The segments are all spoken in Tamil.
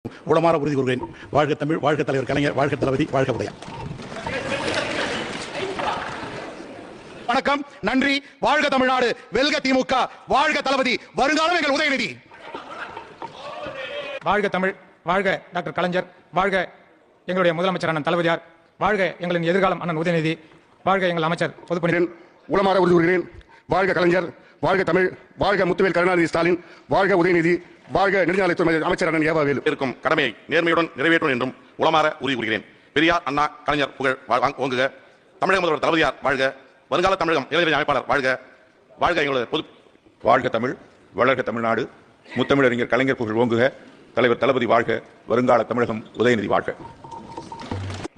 உளமாற உறுதி கூறுகிறேன். வாழ்க தமிழ், வாழ்க தலைவர் கலைஞர், வாழ்க தளபதி, வாழ்க உதயா. வணக்கம், நன்றி. வாழ்க தமிழ்நாடு, வெல்க திமுக, வாழ்க தளபதி, வருங்காலம் எங்கள் உதயநிதி. வாழ்க தமிழ், வாழ்க டாக்டர் கலைஞர், வாழ்க எங்களுடைய முதலமைச்சர் அண்ணன் தளபதியார், வாழ்க எங்களின் எதிர்காலம் அண்ணன் உதயநிதி, வாழ்க எங்கள் அமைச்சர் பொதுப்பணி. உளமாற உறுதி கூறுகிறேன். வாழ்க கலைஞர், வாழ்க தமிழ், வாழ்க முத்துவேல் கருணாநிதி ஸ்டாலின், வாழ்க உதயநிதி, வாழ்க நெடுஞ்சாலைத்துறை அமைச்சர் அண்ணன் ஏவாவேலு. இருக்கும் கடமையை நேர்மையுடன் நிறைவேற்றும் என்றும் உளமாற உறுதி கூறுகிறேன். பெரியார் அண்ணா கலைஞர் புகழ் ஓங்குக. தமிழக முதல்வர் தளபதியார் வாழ்க. வருங்கால தமிழகம் இளைஞர் அமைப்பாளர் வாழ்க. வாழ்க எங்களுடைய பொது. வாழ்க தமிழ், வளர்க தமிழ்நாடு, முத்தமிழறிஞர் கலைஞர் புகழ் ஓங்குக. தலைவர் தளபதி வாழ்க. வருங்கால தமிழகம் உதயநிதி வாழ்க.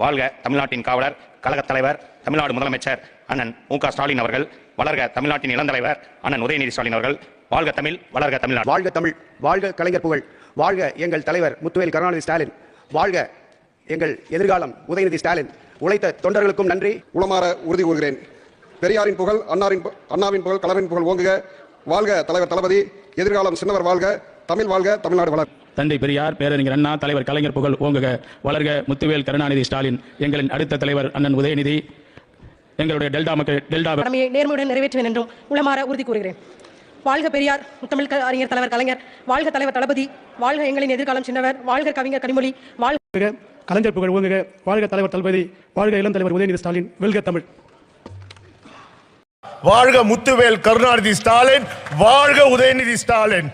வாழ்க தமிழ்நாட்டின் காவலர், கழகத் தலைவர், தமிழ்நாடு முதலமைச்சர் அண்ணன் மு.க. ஸ்டாலின் அவர்கள். வளர்க தமிழ்நாட்டின் இளந்தலைவர் அண்ணன் உதயநிதி ஸ்டாலின் அவர்கள். வாழ்க தமிழ், வளர்க தமிழ்நாடு. வாழ்க தமிழ், வாழ்க கலைஞர் புகழ், வாழ்க எங்கள் தலைவர் முத்துவேல் கருணாநிதி ஸ்டாலின், வாழ்க எங்கள் எதிர்காலம் உதயநிதி ஸ்டாலின். உழைத்த தொண்டர்களுக்கும் நன்றி. உளமாற உறுதி கூறுகிறேன். பெரியாரின் புகழ், அண்ணாவின் புகழ், கலைஞரின் புகழ் ஓங்குக. வாழ்க தலைவர் தளபதி, எதிர்காலம் சின்னவர் வாழ்க, தமிழ் வாழ்க, தமிழ்நாடு வளர். தந்தை பெரியார், பேரறிஞர் அண்ணா, தலைவர் கலைஞர் புகழ் ஓங்குக. வளர்க முத்துவேல் கருணாநிதி ஸ்டாலின், எங்களின் அடுத்த தலைவர் அண்ணன் உதயநிதி, எங்களுடைய டெல்டா மக்கள் கடமையை நேர்மையுடன் நிறைவேற்றுவேன் என்றும் உளமாற உறுதி கூறுகிறேன். வாழ்க பெரியார், தமிழ் அறிஞர் தலைவர் கலைஞர், வாழ்க தலைவர் தளபதி, வாழ்க எங்களின் எதிர்காலம் சின்னவர், வாழ்க கவிஞர் கனிமொழி, வாழ்க கலைஞர் புகழ் ஓங்குக. வாழ்க தலைவர் தளபதி, வாழ்க இளம் தலைவர் உதயநிதி ஸ்டாலின், வெல்க தமிழ். வாழ்க முத்துவேல் கருணாநிதி ஸ்டாலின், வாழ்க உதயநிதி ஸ்டாலின்.